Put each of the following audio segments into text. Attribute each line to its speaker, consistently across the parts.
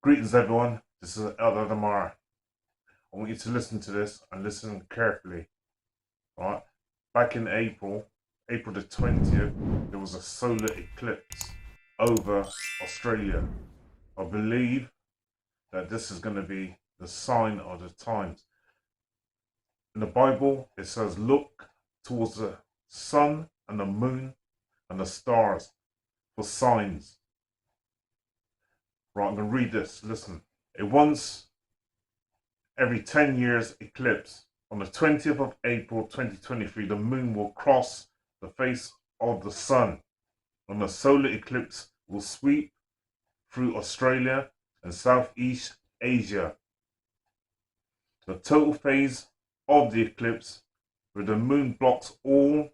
Speaker 1: Greetings everyone, this is Eldad Amara. I want you to listen to this and listen carefully. Alright, back in April the 20th, there was a solar eclipse over Australia. I believe that this is going to be the sign of the times. In the Bible, it says, look towards the sun and the moon and the stars for signs. Right, I'm going to read this, listen. A once every 10 years eclipse. On the 20th of April 2023, the moon will cross the face of the sun, and the solar eclipse will sweep through Australia and Southeast Asia. The total phase of the eclipse, where the moon blocks all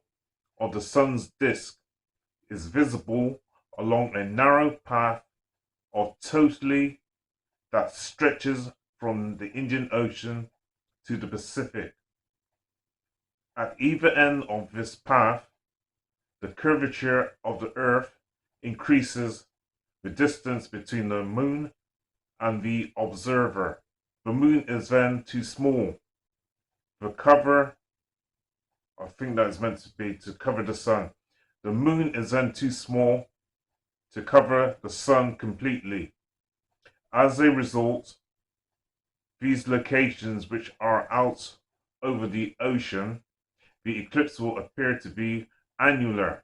Speaker 1: of the sun's disk, is visible along a narrow path of totally that stretches from the Indian Ocean to the Pacific. At either end of this path, the curvature of the Earth increases the distance between the moon and the observer. The moon is then too small to cover, I think that is meant to be to cover the sun. The moon is then too small to cover the sun completely. As a result, these locations which are out over the ocean, the eclipse will appear to be annular,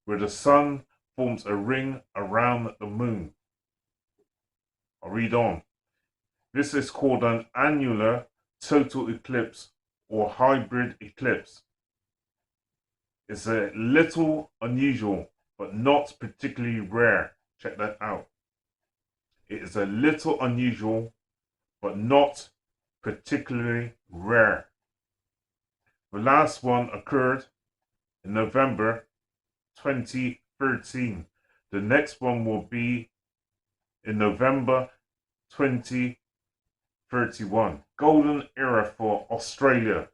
Speaker 1: where the sun forms a ring around the moon. I'll read on. This is called an annular total eclipse or hybrid eclipse. It's a little unusual, but not particularly rare. Check that out. It is a little unusual, but not particularly rare. The last one occurred in November 2013. The next one will be in November 2031. Golden era for Australia.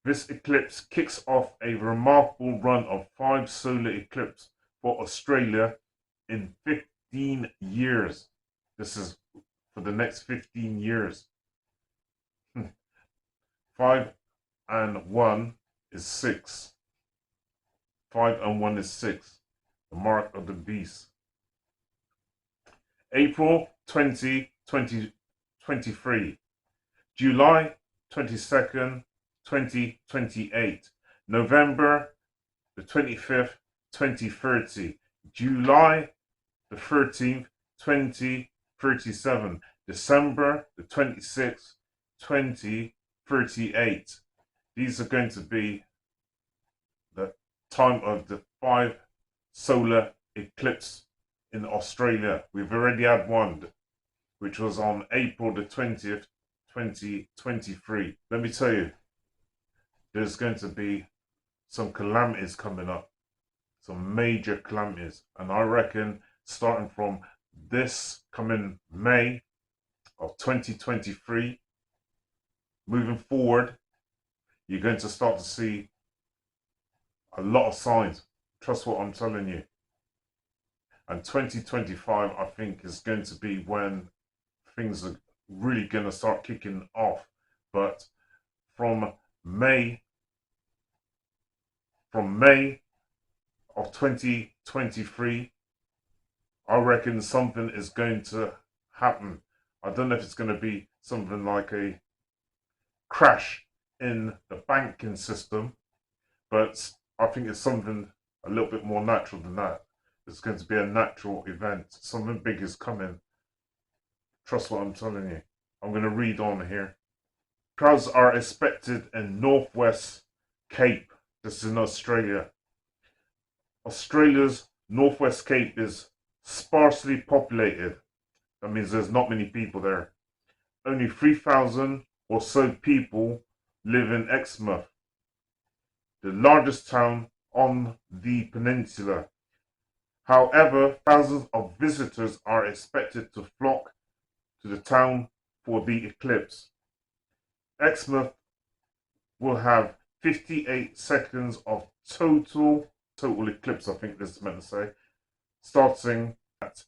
Speaker 1: This eclipse kicks off a remarkable run of 5 solar eclipses for Australia in 15 years. This is for the next 15 years. 5 and 1 is 6. 5 and 1 is 6. The mark of the beast. April 20, 2023. July 22nd, 2028. November the 25th, 2030. July the 13th, 2037. December the 26th, 2038. These are going to be the time of the 5 solar eclipse in Australia. We've already had one, which was on April the 20th, 2023. Let me tell you, there's going to be some calamities coming up, some major calamities, and I reckon starting from this coming May of 2023, moving forward, you're going to start to see a lot of signs. Trust what I'm telling you. And 2025, I think, is going to be when things are really going to start kicking off. But from May of 2023, I reckon something is going to happen. I don't know if it's going to be something like a crash in the banking system, but I think it's something a little bit more natural than that. It's going to be a natural event. Something big is coming. Trust what I'm telling you. I'm going to read on here. Clouds are expected in Northwest Cape. This is in Australia. Australia's Northwest Cape is sparsely populated. That means there's not many people there. Only 3,000 or so people live in Exmouth, the largest town on the peninsula. However, thousands of visitors are expected to flock to the town for the eclipse. Exmouth will have 58 seconds of total eclipse, I think this is meant to say, starting at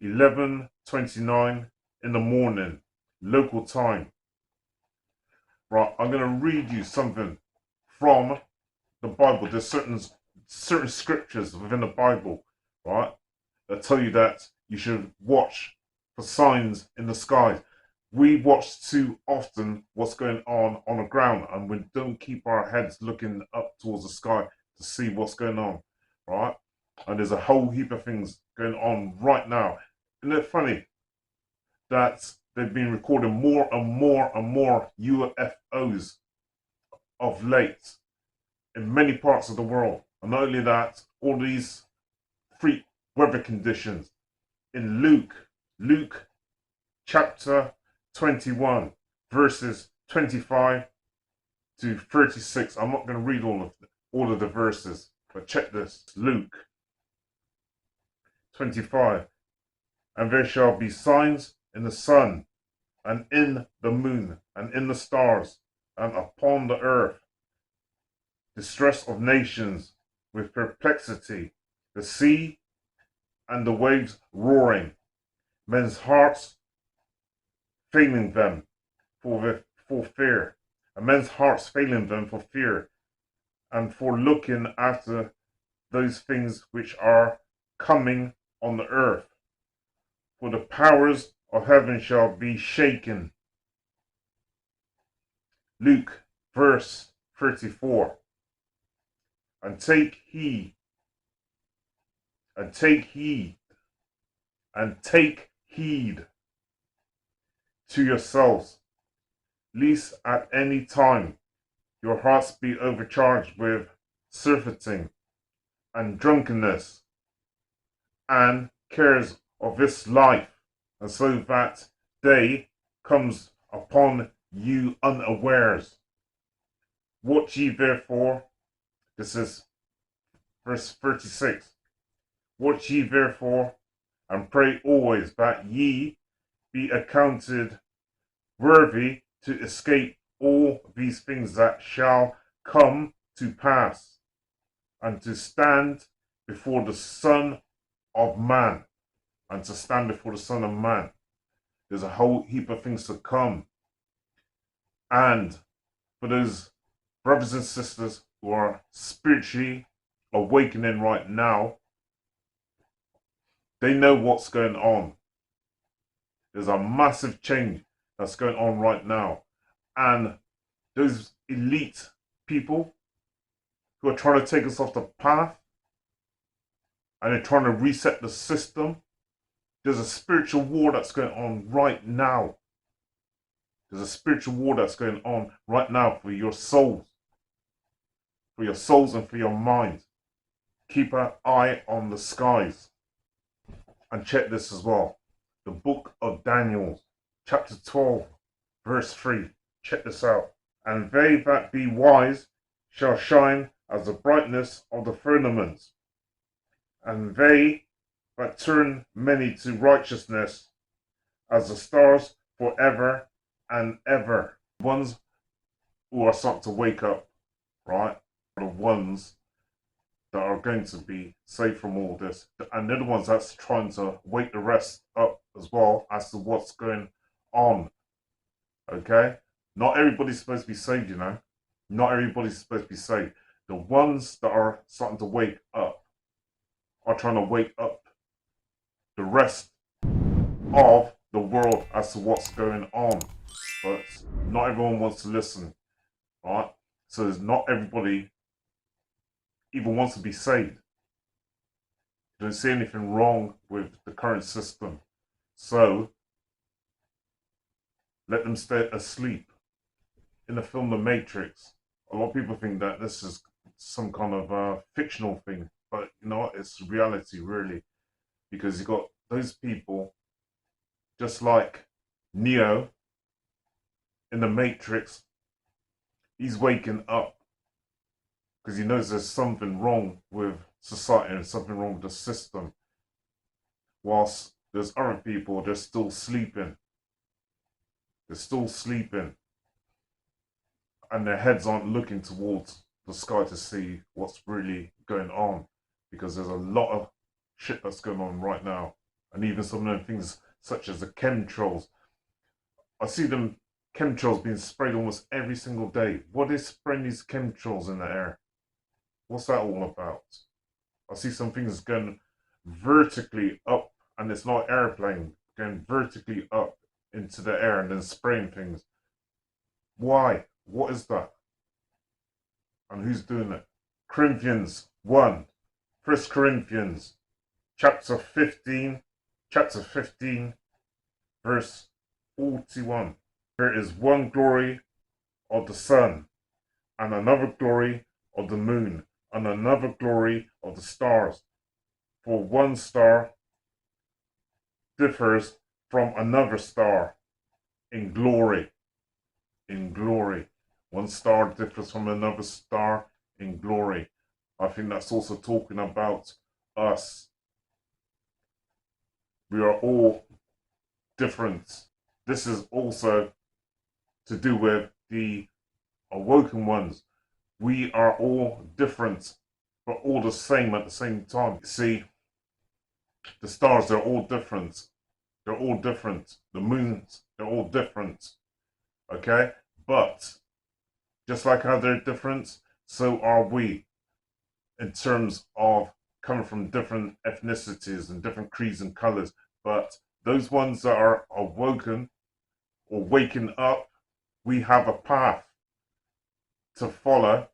Speaker 1: 11:29 in the morning, local time. Right, I'm going to read you something from the Bible. There's certain scriptures within the Bible, right, that tell you that you should watch for signs in the sky. We watch too often what's going on the ground, and we don't keep our heads looking up towards the sky to see what's going on, right? And there's a whole heap of things going on right now. Isn't it funny that they've been recording more and more and more UFOs of late in many parts of the world? And not only that, all these freak weather conditions. In Luke chapter 21, verses 25 to 36. I'm not going to read all of the verses, but check this. Luke 25. And there shall be signs in the sun, and in the moon, and in the stars, and upon the earth, distress of nations with perplexity, the sea and the waves roaring, men's hearts failing them for fear, and men's hearts failing them for fear, and for looking after those things which are coming on the earth. For the powers of heaven shall be shaken. Luke, verse 34. And take heed, to yourselves, lest at any time your hearts be overcharged with surfeiting and drunkenness and cares of this life, and so that day comes upon you unawares. Watch ye therefore, this is verse 36, watch ye therefore, and pray always that ye be accounted worthy to escape all these things that shall come to pass, and to stand before the Son of Man. And to stand before the Son of Man. There's a whole heap of things to come. And for those brothers and sisters who are spiritually awakening right now, they know what's going on. There's a massive change that's going on right now. And those elite people who are trying to take us off the path, and they're trying to reset the system, there's a spiritual war that's going on right now. There's a spiritual war that's going on right now for your souls. For your souls and for your mind. Keep an eye on the skies. And check this as well. The book of Daniel, chapter 12, verse 3. Check this out. And they that be wise shall shine as the brightness of the firmament. And they that turn many to righteousness as the stars forever and ever. Ones who are starting to wake up, right? The ones that are going to be saved from all this. And they're the ones that's trying to wake the rest up as well as to what's going on. Okay? Not everybody's supposed to be saved, you know. Not everybody's supposed to be saved. The ones that are starting to wake up are trying to wake up the rest of the world as to what's going on. But not everyone wants to listen, right? So not everybody even wants to be saved. You don't see anything wrong with the current system. So let them stay asleep. In the film The Matrix, a lot of people think that this is some kind of fictional thing, but you know what? It's reality, really. Because you got those people, just like Neo in the Matrix, he's waking up because he knows there's something wrong with society and something wrong with the system. Whilst there's other people, they're still sleeping. They're still sleeping. And their heads aren't looking towards the sky to see what's really going on. Because there's a lot of shit that's going on right now. And even some of them things such as the chemtrails. I see them chemtrails being sprayed almost every single day. What is spraying these chemtrails in the air? What's that all about? I see some things going vertically up, and it's not airplane, going vertically up into the air and then spraying things. Why? What is that? And who's doing it? Corinthians 1. 1 Corinthians chapter 15, verse 41. There is one glory of the sun, and another glory of the moon, and another glory of the stars. For one star differs from another star in glory. In glory. One star differs from another star in glory. I think that's also talking about us. We are all different. This is also to do with the awoken ones. We are all different, but all the same at the same time. See, the stars, they're all different. They're all different. The moons, they're all different. Okay? But just like how they're different, so are we in terms of coming from different ethnicities and different creeds and colors. But those ones that are awoken or waking up, we have a path to follow,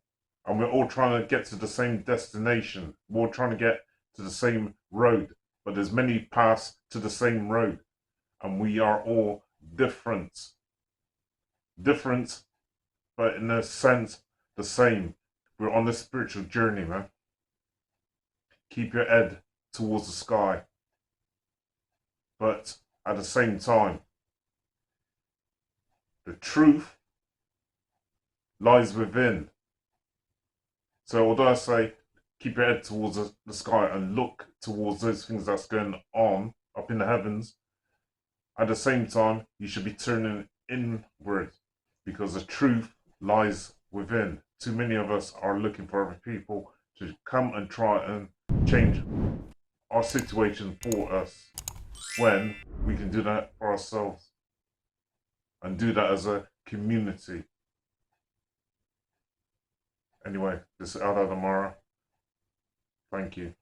Speaker 1: and we're all trying to get to the same destination. We're all trying to get to the same road, but there's many paths to the same road, and we are all different. Different, but in a sense, the same. We're on this spiritual journey, man. Keep your head towards the sky. But at the same time, the truth lies within. So although I say keep your head towards the sky and look towards those things that's going on up in the heavens, at the same time, you should be turning inward, because the truth lies within. Too many of us are looking for other people to come and try and change our situation for us, when we can do that for ourselves and do that as a community. Anyway, this is Eldad Amara. Thank you.